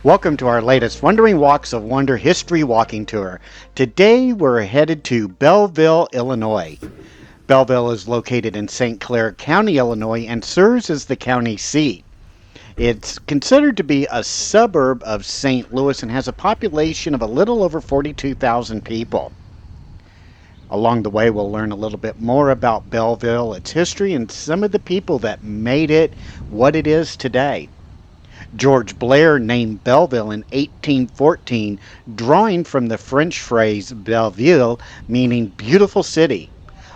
Welcome to our latest Wandering Walks of Wonder History Walking Tour. Today we're headed to Belleville, Illinois. Belleville is located in St. Clair County, Illinois, and serves as the county seat. It's considered to be a suburb of St. Louis and has a population of a little over 42,000 people. Along the way, we'll learn a little bit more about Belleville, its history, and some of the people that made it what it is today. George Blair named Belleville in 1814, drawing from the French phrase Belleville, meaning beautiful city.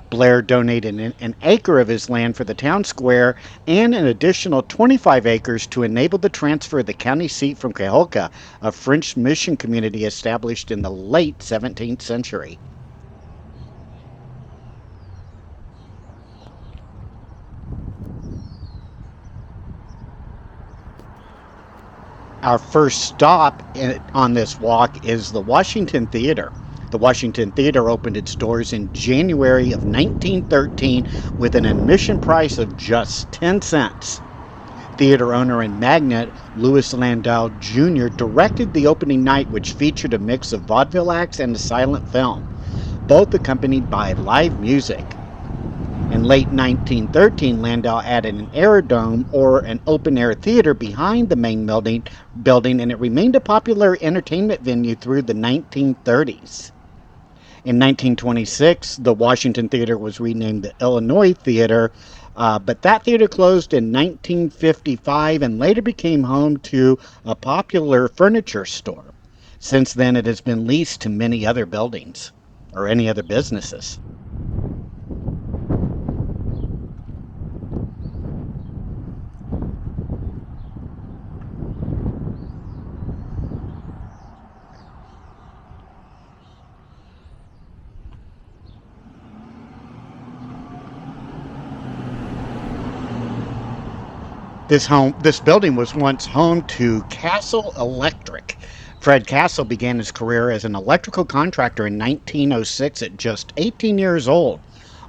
Blair donated an acre of his land for the town square and an additional 25 acres to enable the transfer of the county seat from Cahokia, a French mission community established in the late 17th century. Our first stop on this walk is the Washington Theater. The Washington Theater opened its doors in January of 1913 with an admission price of just 10 cents. Theater owner and magnate Louis Landau Jr. directed the opening night, which featured a mix of vaudeville acts and a silent film, both accompanied by live music. In late 1913, Landau added an aerodome, or an open-air theater, behind the main building, and it remained a popular entertainment venue through the 1930s. In 1926, the Washington Theater was renamed the Illinois Theater, but that theater closed in 1955 and later became home to a popular furniture store. Since then, it has been leased to many other buildings, or any other businesses. This building was once home to Castle Electric. Fred Castle began his career as an electrical contractor in 1906 at just 18 years old.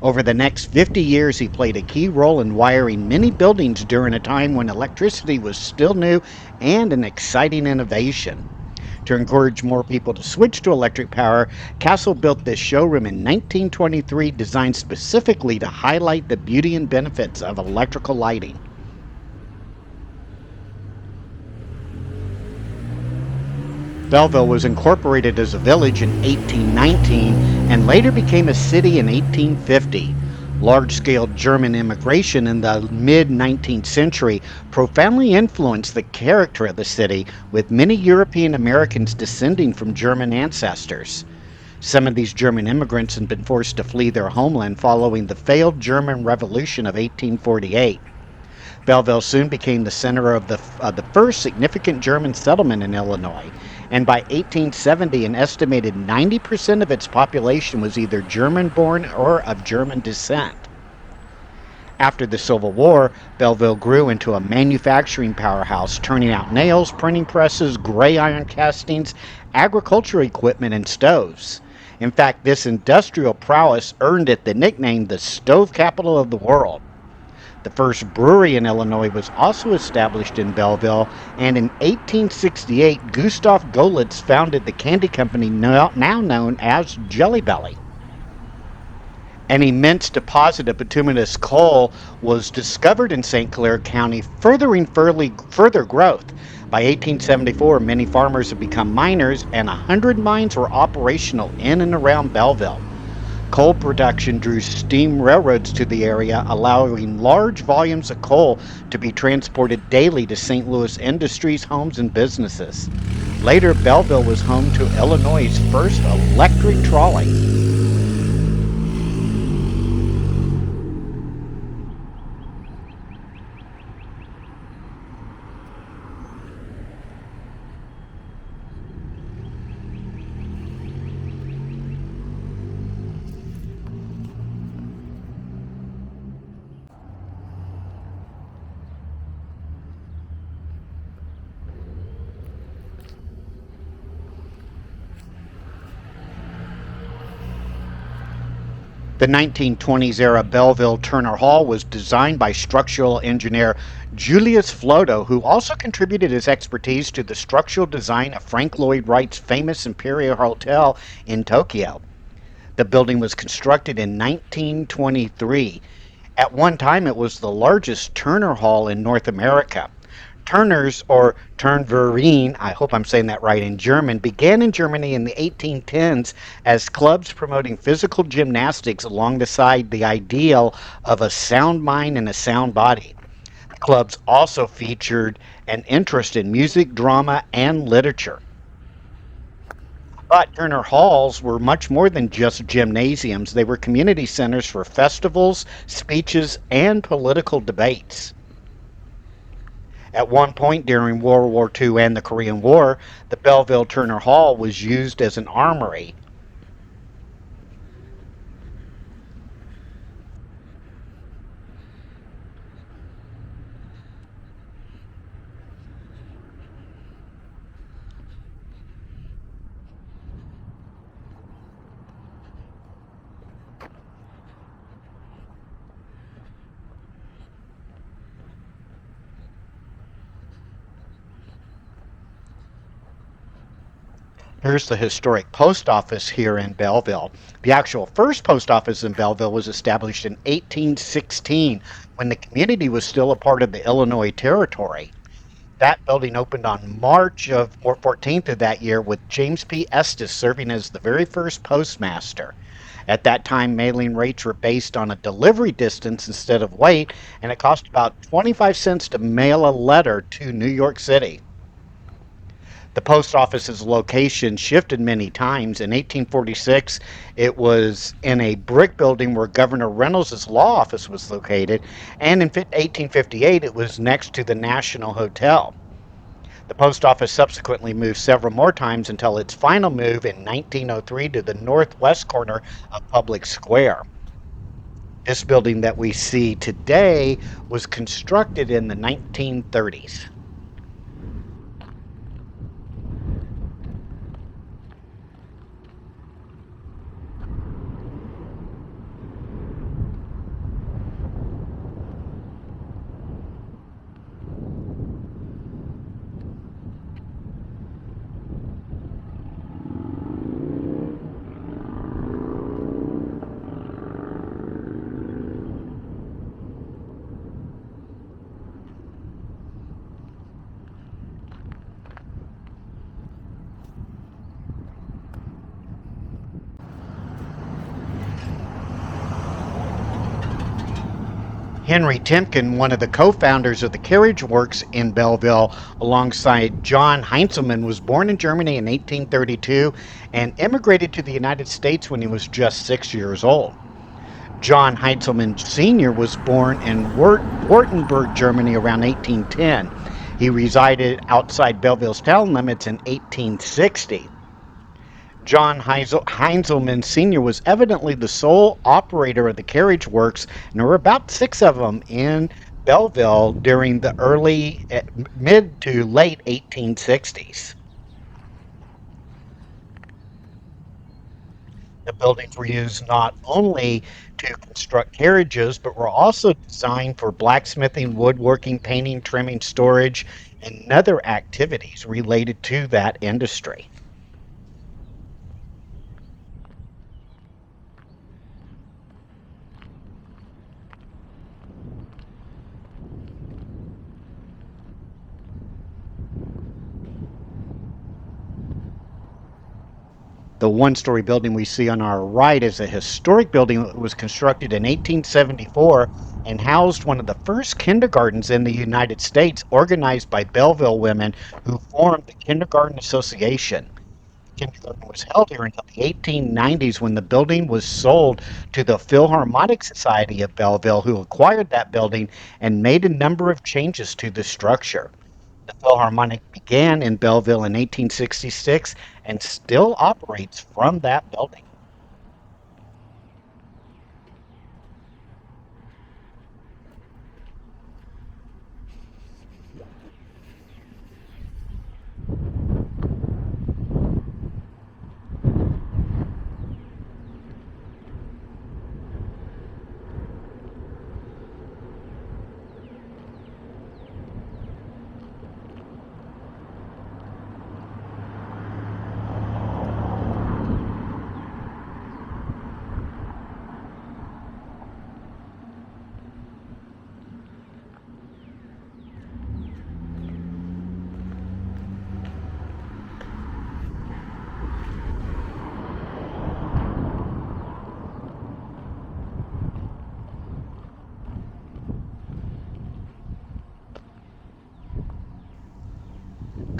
Over the next 50 years, he played a key role in wiring many buildings during a time when electricity was still new and an exciting innovation. To encourage more people to switch to electric power, Castle built this showroom in 1923, designed specifically to highlight the beauty and benefits of electrical lighting. Belleville was incorporated as a village in 1819 and later became a city in 1850. Large-scale German immigration in the mid-19th century profoundly influenced the character of the city, with many European Americans descending from German ancestors. Some of these German immigrants had been forced to flee their homeland following the failed German Revolution of 1848. Belleville soon became the center of the first significant German settlement in Illinois, and by 1870 an estimated 90% of its population was either German-born or of German descent. After the Civil War, Belleville grew into a manufacturing powerhouse, turning out nails, printing presses, gray iron castings, agricultural equipment, and stoves. In fact, this industrial prowess earned it the nickname the Stove Capital of the World. The first brewery in Illinois was also established in Belleville, and in 1868, Gustav Golitz founded the candy company now known as Jelly Belly. An immense deposit of bituminous coal was discovered in St. Clair County, furthering further growth. By 1874, many farmers had become miners, and 100 mines were operational in and around Belleville. Coal production drew steam railroads to the area, allowing large volumes of coal to be transported daily to St. Louis industries, homes, and businesses. Later, Belleville was home to Illinois' first electric trolley. The 1920s era Belleville Turner Hall was designed by structural engineer Julius Floto, who also contributed his expertise to the structural design of Frank Lloyd Wright's famous Imperial Hotel in Tokyo. The building was constructed in 1923. At one time, it was the largest Turner Hall in North America. Turners, or Turnverein, I hope I'm saying that right in German, began in Germany in the 1810s as clubs promoting physical gymnastics alongside the ideal of a sound mind and a sound body. Clubs also featured an interest in music, drama, and literature. But Turner Halls were much more than just gymnasiums. They were community centers for festivals, speeches, and political debates. At one point during World War II and the Korean War, the Belleville Turner Hall was used as an armory. Here's the historic post office here in Belleville. The actual first post office in Belleville was established in 1816 when the community was still a part of the Illinois Territory. That building opened on March of 14th of that year with James P. Estes serving as the very first postmaster. At that time, mailing rates were based on a delivery distance instead of weight, and it cost about 25 cents to mail a letter to New York City. The post office's location shifted many times. In 1846, it was in a brick building where Governor Reynolds' law office was located, and in 1858, it was next to the National Hotel. The post office subsequently moved several more times until its final move in 1903 to the northwest corner of Public Square. This building that we see today was constructed in the 1930s. Henry Timken, one of the co-founders of the Carriage Works in Belleville, alongside John Heinzelman, was born in Germany in 1832 and immigrated to the United States when he was just 6 years old. John Heinzelman Sr. was born in Württemberg, Germany around 1810. He resided outside Belleville's town limits in 1860. John Heinzelman Sr. was evidently the sole operator of the carriage works, and there were about six of them in Belleville during the early, mid to late 1860s. The buildings were used not only to construct carriages, but were also designed for blacksmithing, woodworking, painting, trimming, storage, and other activities related to that industry. The one-story building we see on our right is a historic building that was constructed in 1874 and housed one of the first kindergartens in the United States, organized by Belleville women who formed the Kindergarten Association. Kindergarten was held here until the 1890s when the building was sold to the Philharmonic Society of Belleville, who acquired that building and made a number of changes to the structure. The Philharmonic began in Belleville in 1866 and still operates from that building.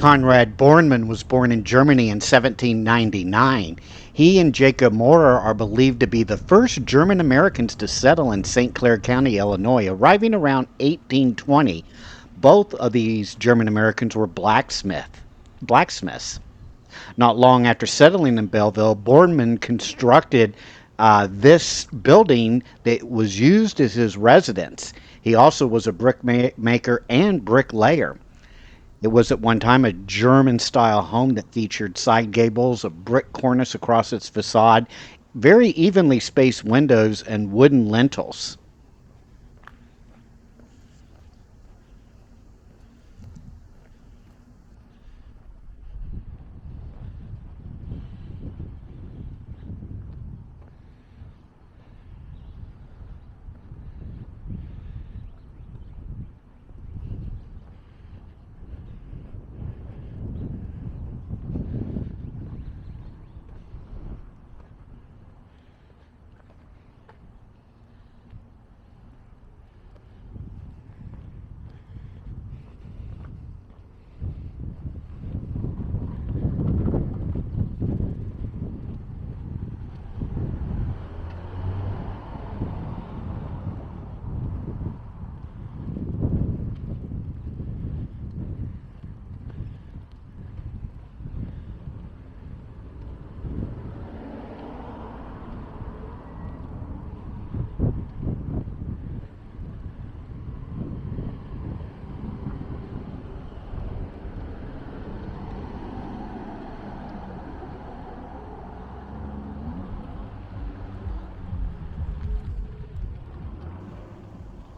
Conrad Bourneman was born in Germany in 1799. He and Jacob Maurer are believed to be the first German Americans to settle in St. Clair County, Illinois, arriving around 1820. Both of these German Americans were blacksmiths. Not long after settling in Belleville, Bourneman constructed this building that was used as his residence. He also was a brickmaker and bricklayer. It was at one time a German style home that featured side gables, a brick cornice across its facade, very evenly spaced windows, and wooden lintels.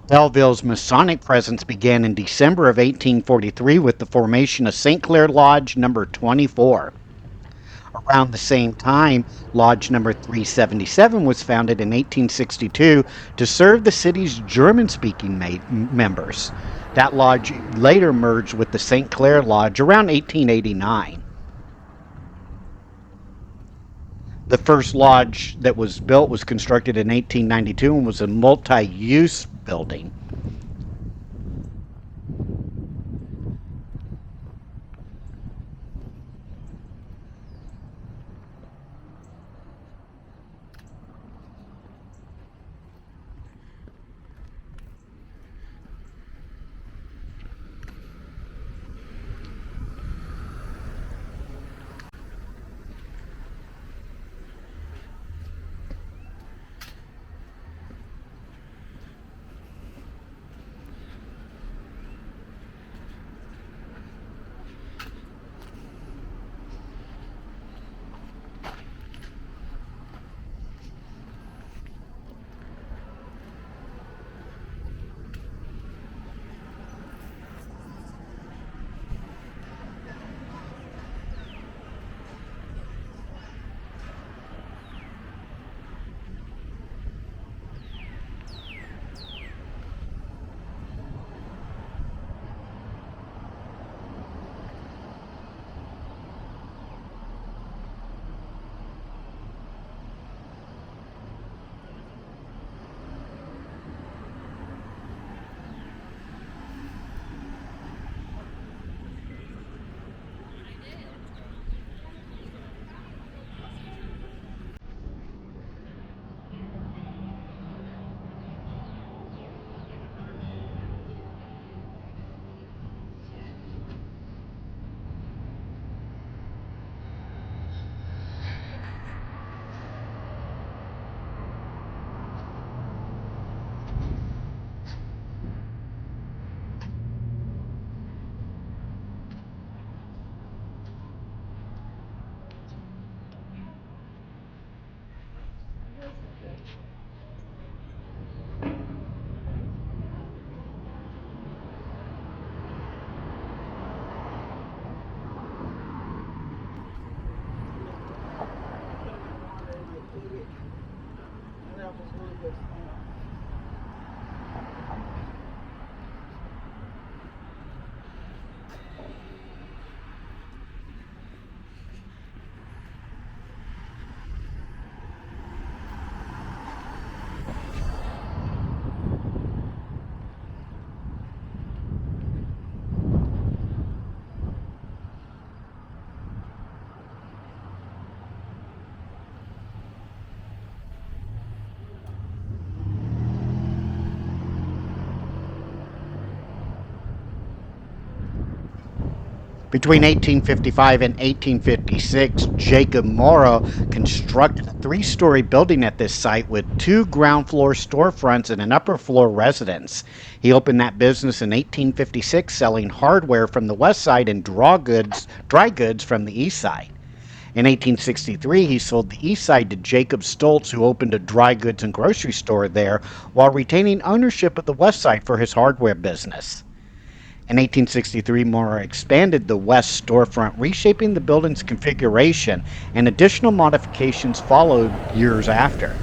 Belleville's Masonic presence began in December of 1843 with the formation of St. Clair Lodge number 24. Around the same time, Lodge number 377 was founded in 1862 to serve the city's German speaking members. That lodge later merged with the St. Clair Lodge around 1889. The first lodge that was built was constructed in 1892 and was a multi use building. Between 1855 and 1856, Jacob Maurer constructed a three-story building at this site with two ground floor storefronts and an upper floor residence. He opened that business in 1856, selling hardware from the west side and dry goods from the east side. In 1863, he sold the east side to Jacob Stoltz, who opened a dry goods and grocery store there, while retaining ownership of the west side for his hardware business. In 1863, Maurer expanded the west storefront, reshaping the building's configuration, and additional modifications followed years after.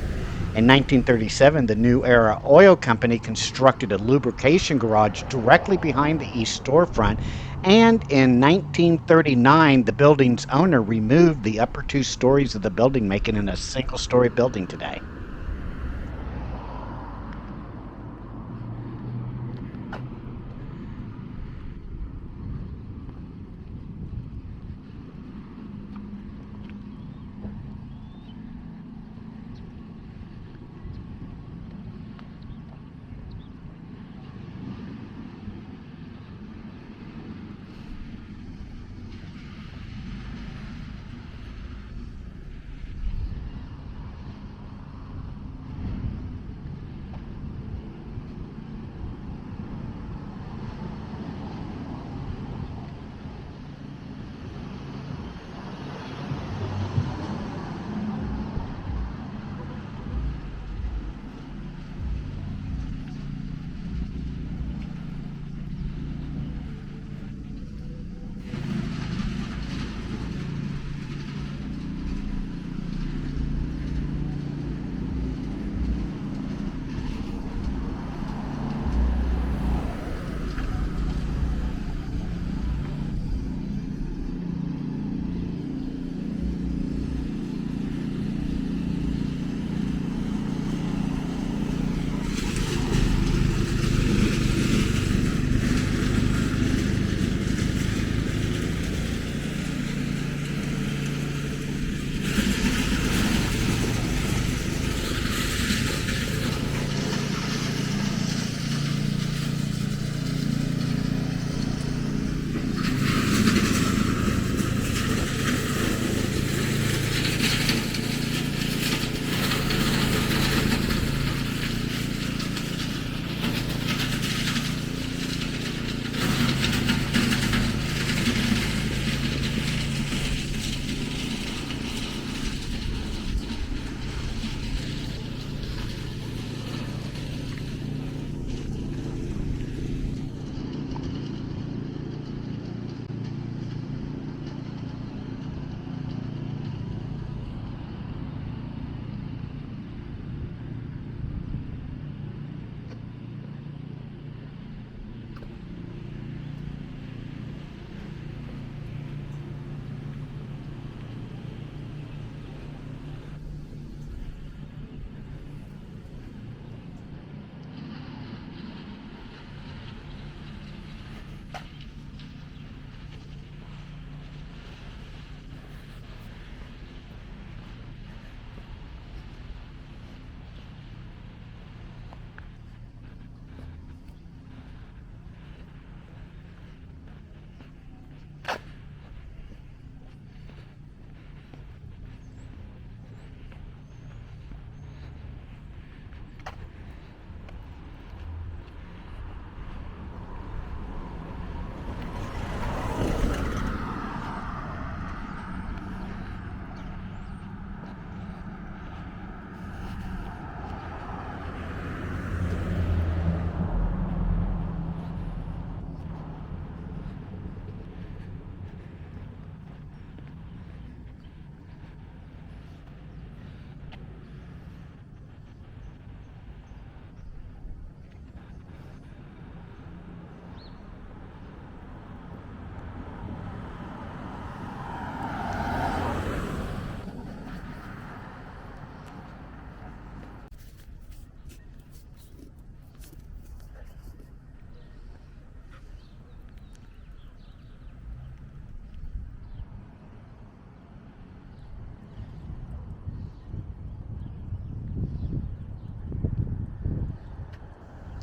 In 1937, the New Era Oil Company constructed a lubrication garage directly behind the east storefront, and in 1939, the building's owner removed the upper two stories of the building, making it a single-story building today.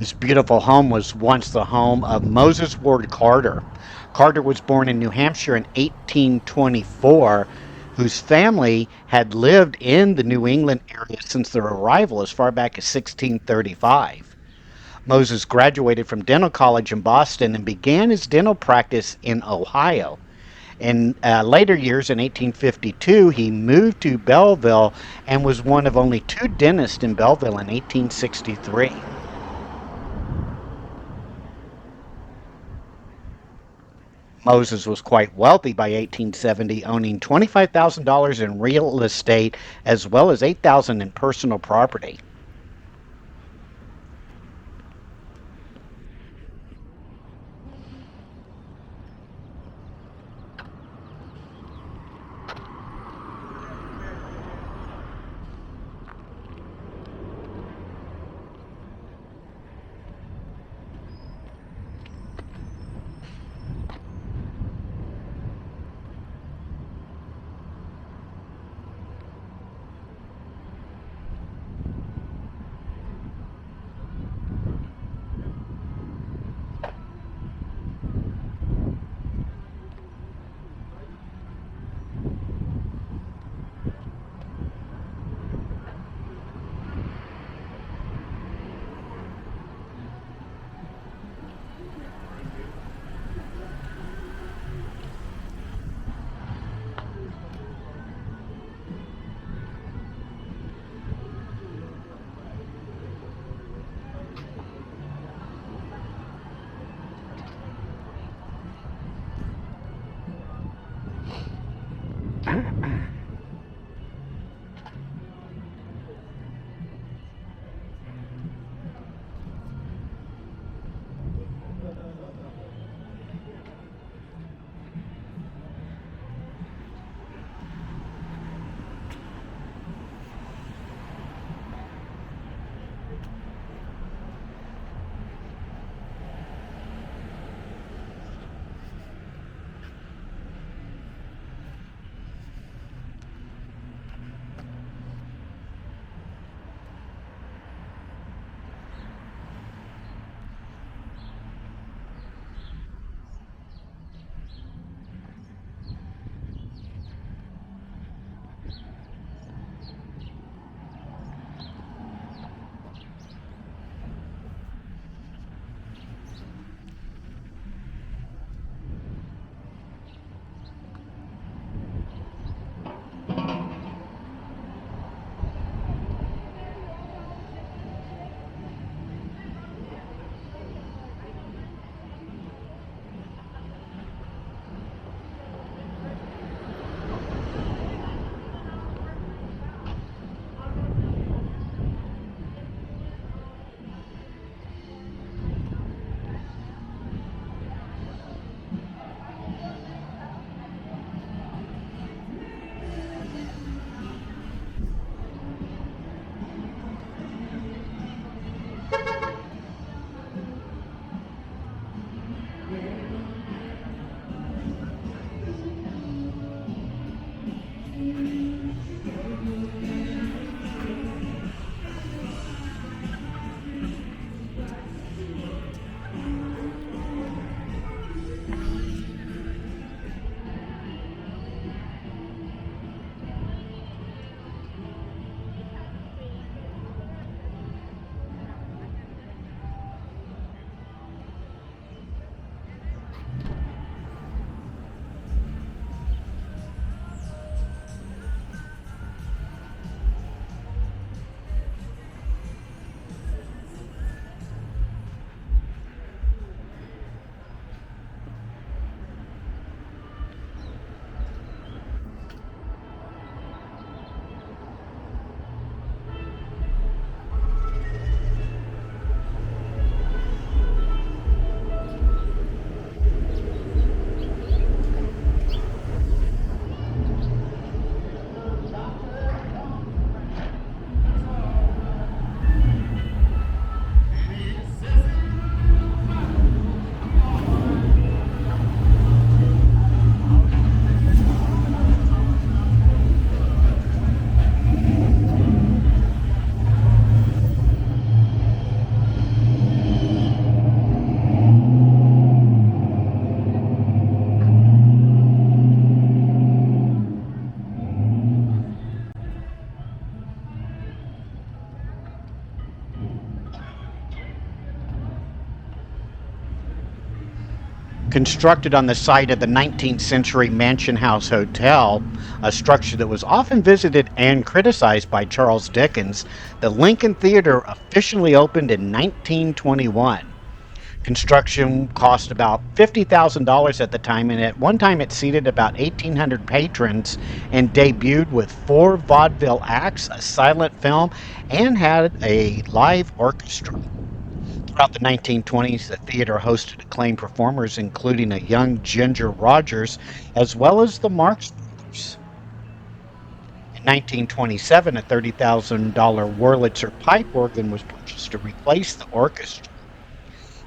This beautiful home was once the home of Moses Ward Carter. Carter was born in New Hampshire in 1824, whose family had lived in the New England area since their arrival as far back as 1635. Moses graduated from dental college in Boston and began his dental practice in Ohio. In later years, in 1852, he moved to Belleville and was one of only two dentists in Belleville in 1863. Moses was quite wealthy by 1870, owning $25,000 in real estate as well as $8,000 in personal property. Constructed on the site of the 19th century Mansion House Hotel, a structure that was often visited and criticized by Charles Dickens, the Lincoln Theater officially opened in 1921. Construction cost about $50,000 at the time, and at one time it seated about 1,800 patrons and debuted with 4 vaudeville acts, a silent film, and had a live orchestra. Throughout the 1920s, the theater hosted acclaimed performers, including a young Ginger Rogers, as well as the Marx Brothers. In 1927, a $30,000 Wurlitzer pipe organ was purchased to replace the orchestra.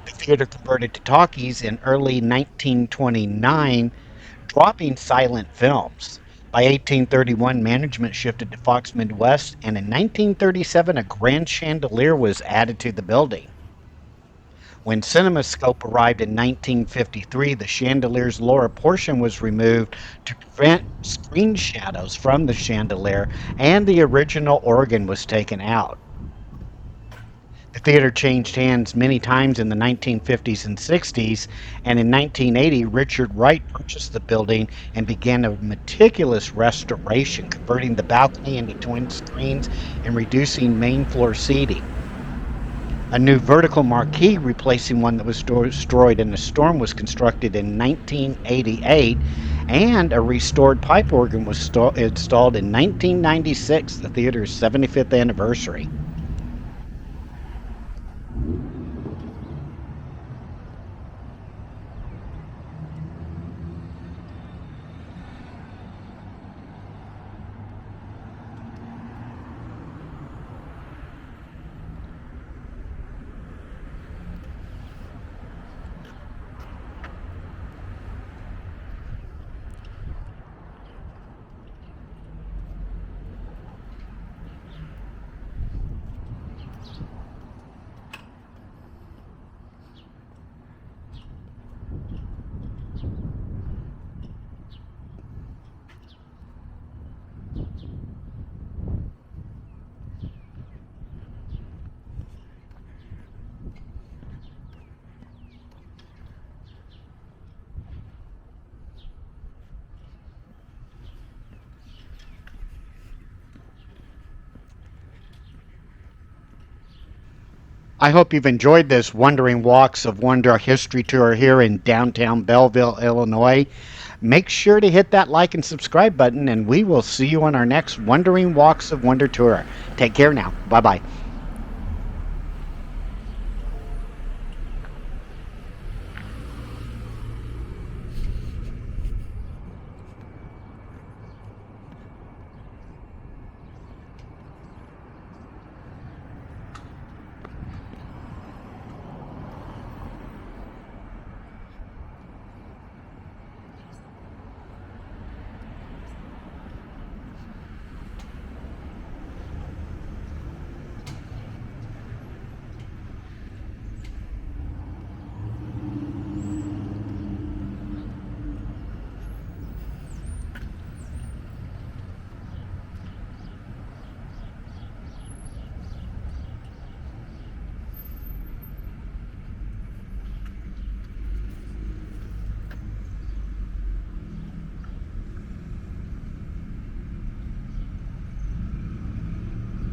The theater converted to talkies in early 1929, dropping silent films. By 1831, management shifted to Fox Midwest, and in 1937, a grand chandelier was added to the building. When CinemaScope arrived in 1953, the chandelier's lower portion was removed to prevent screen shadows from the chandelier, and the original organ was taken out. The theater changed hands many times in the 1950s and 60s, and in 1980, Richard Wright purchased the building and began a meticulous restoration, converting the balcony into twin screens and reducing main floor seating. A new vertical marquee replacing one that was destroyed in a storm was constructed in 1988, and a restored pipe organ was installed in 1996, the theater's 75th anniversary. I hope you've enjoyed this Wandering Walks of Wonder history tour here in downtown Belleville, Illinois. Make sure to hit that like and subscribe button, and we will see you on our next Wandering Walks of Wonder tour. Take care now. Bye bye.